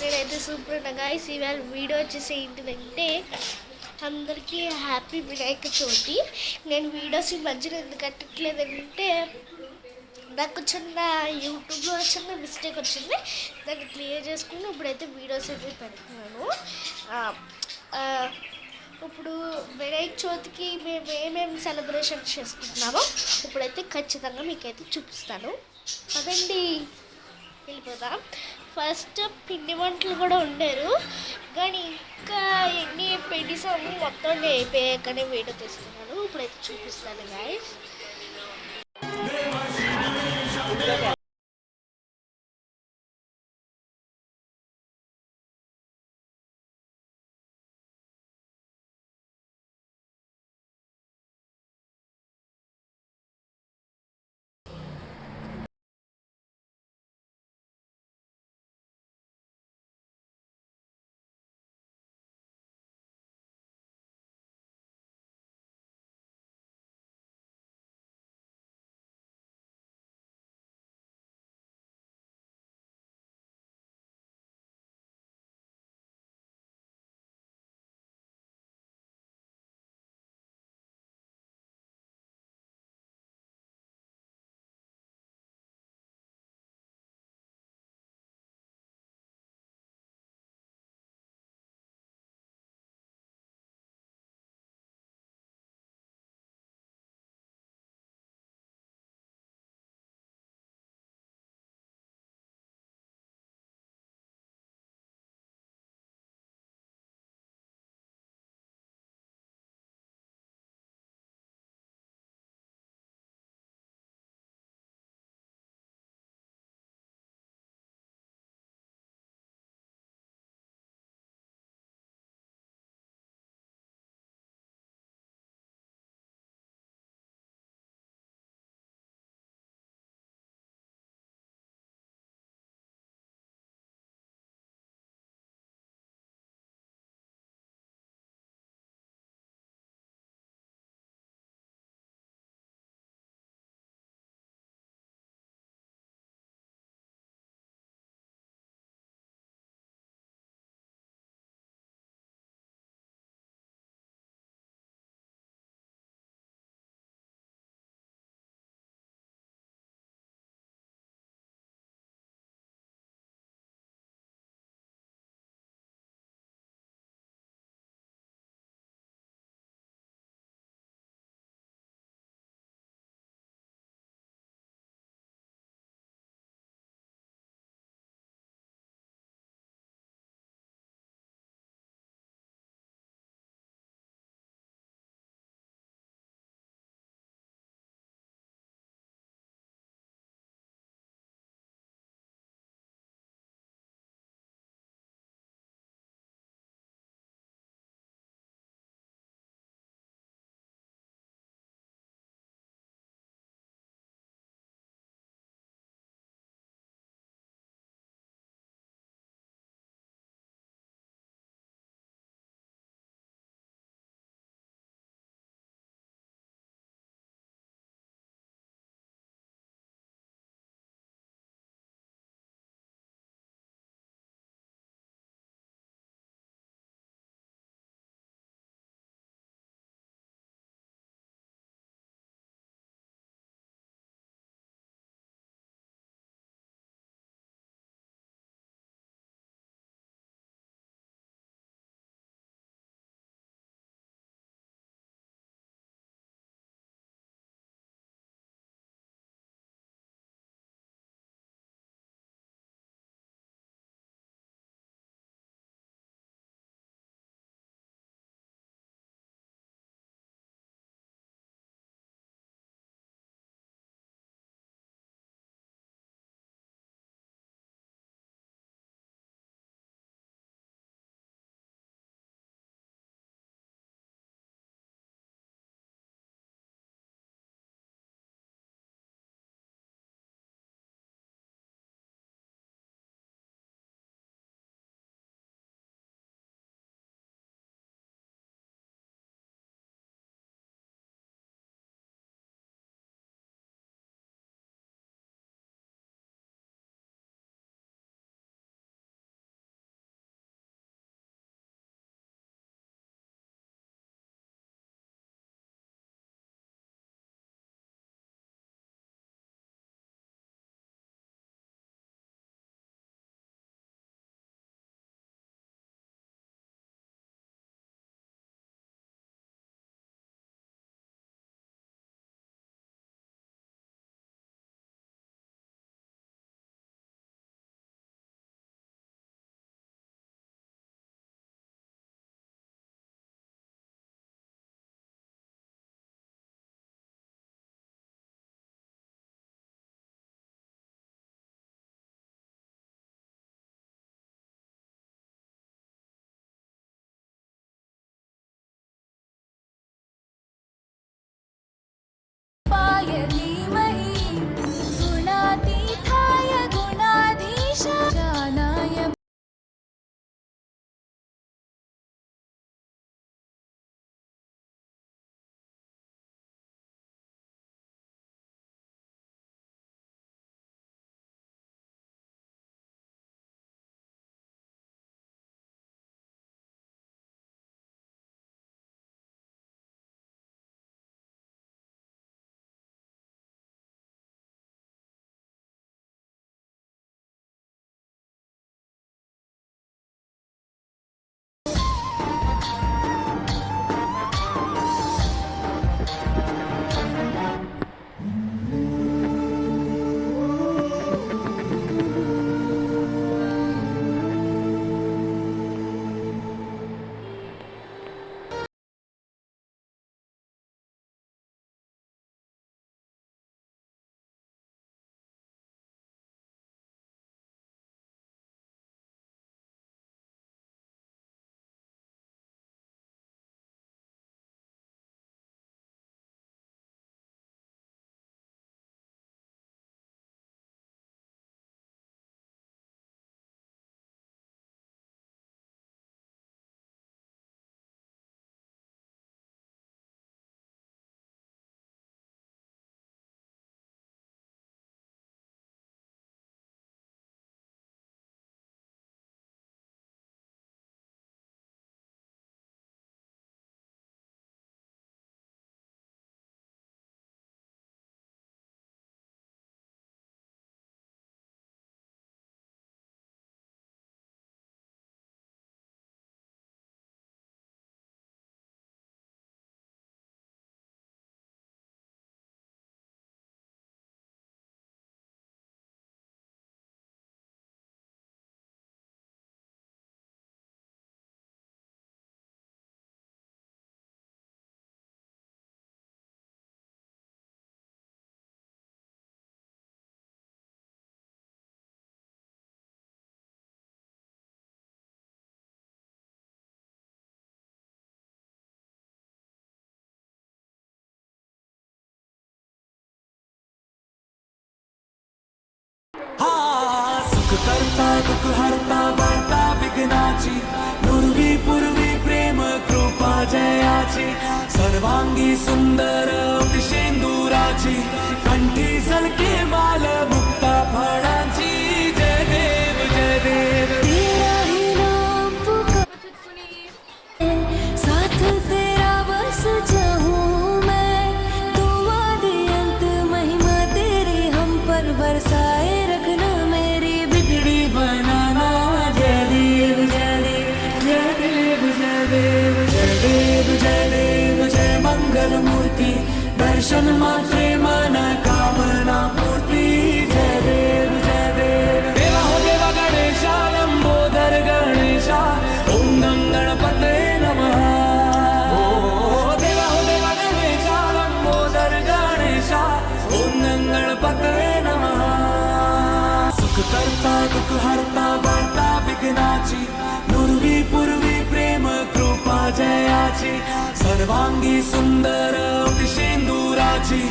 నేనైతే సూపర్ ఉన్నా గాయ్స్. ఇవాళ వీడియో వచ్చేసి ఏంటిదంటే అందరికీ హ్యాపీ వినాయక చవితి. నేను వీడియోస్ ఈ మధ్యలో ఎందుకు కట్టట్లేదంటే నాకు చిన్న యూట్యూబ్లో చిన్న మిస్టేక్ వచ్చింది. దాన్ని క్లియర్ చేసుకుని ఇప్పుడైతే వీడియోస్ అయితే పెడుతున్నాను. ఇప్పుడు వినాయక చవితికి మేము ఏమేమి సెలబ్రేషన్ చేసుకుంటున్నామో ఇప్పుడైతే ఖచ్చితంగా మీకైతే చూపిస్తాను. అదండి, వెళ్ళిపోదాం. ఫస్ట్ పిండి వంటలు కూడా ఉండేరు, కానీ ఇంకా ఎన్ని పెట్టేసాము మొత్తం అయిపోయాకనే వీడియో తీస్తున్నాను. ఇప్పుడైతే చూపిస్తాను గాయస్. करता दुःख हरता वार्ता विघ्नाची पूर्वी पूर्वी प्रेम कृपा जयाची सर्वांगी सुंदर शेंदुराची कंठी झलके माल मुक्ता फळांची जय देव जय देव तेरा ही नाम साथ तेरा बस जाऊं मैं तुम आदि अंत महिमा तेरी हम पर बरसाए रखना मेरी बिगड़ी बनाना जय देव जय देव जय देव जय देव जय देव जय देव जय मंगल मूर्ति दर्शन मात्रे मन कामना पूर्ति जय देव जय देव देवा हो देवा गणेशा लंबोदर गणेशा ओम गं गणपते नमः ओ देवा हो देवा गणेशा लंबोदर गणेशा ओम गं गणपते नमः सुख करता दुःख हरता वार्ता विघ्नाची पूर्वी पूर्वी प्रेम कृपा जयाची सर्वांगी सुंदर शेंदुराची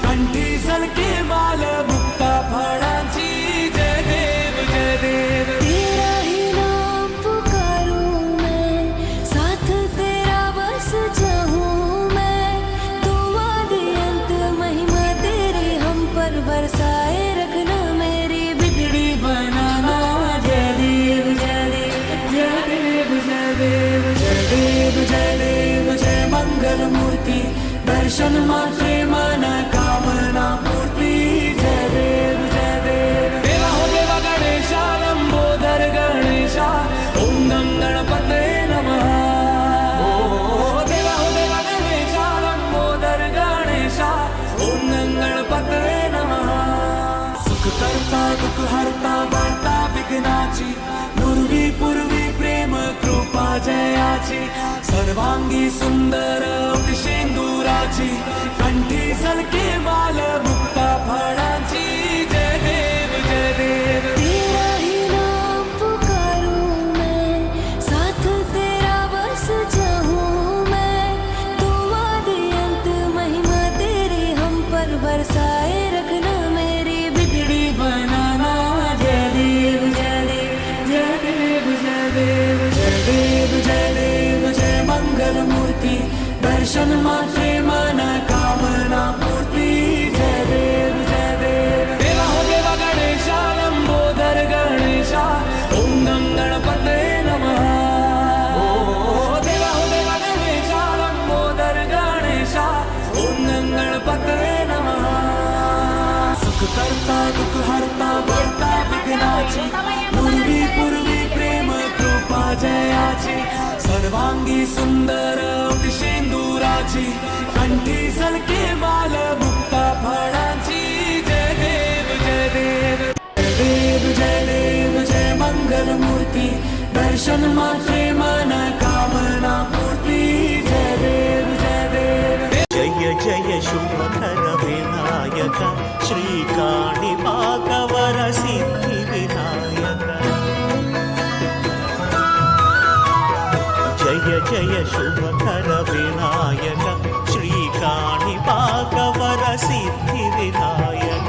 कंठी झलके माल मुक्ता फळांची जय देव जय देव तेरा ही नाम पुकारूं मैं साथ तेरा बस जाऊं मैं तुम आदि अंत महिमा तेरी हम पर बरसाए रखना मेरी बिगड़ी बनाना जय देव जय देव जय देव जय देव जय देव जय देव जय मंगल मूर्ति दर्शन मात्रे मन कामना पूर्ति जय देव जय देव देवा हो देवा गणेशा लंबोदर गणेशा ओम गं गणपते नमः ओ देवा हो देवा गणेशा लंबोदर गणेशा ओम गं गणपते नमः सुख करता दुःख हरता वार्ता विघ्नाची पूर्वी पूर्वी प्रेम कृपा जयाची सर्वांगी सुंदर शेंदुराची कंठी झलके माल मुक्ता फळांची जय देव जय देव तेरा ही नाम पुकारूं मैं साथ तेरा बस जाऊं मैं तुम आदि अंत महिमा तेरी हम पर बरसाए रखना मेरी बिगड़ी बनाना जय देव जय देव जय देव जय देव जय देव जय देव जय मंगल मूर्ति दर्शन मात्रे मन कामना पूर्ति जय देव जय देव देवा हो देवा गणेशा लंबोदर गणेशा ओम गं गणपते नमः ओ देवा हो देवा गणेशा लंबोदर गणेशा ओम गं गणपते नमः सुख करता दुःख हरता वार्ता विघ्नाची पूर्वी पूर्वी प्रेम कृपा जयाची सर्वांगी सुंदर शेंदुराची कंठी झलके माल मुक्ता फळांची जय देव जय देव जय देव जय देव जय मंगल मूर्ति दर्शन मात्रे मन कामना पूर्ति जय देव जय देव जय जय शुभकर विनायक श्रीकाणिपाकवर सिद्धि विनायक जय जय शुभकर विनायक श्रीकाणिपाकवर सिद्धि विनायक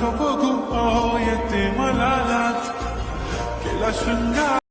नको बघू अहो येते मला लाज केला शृंगार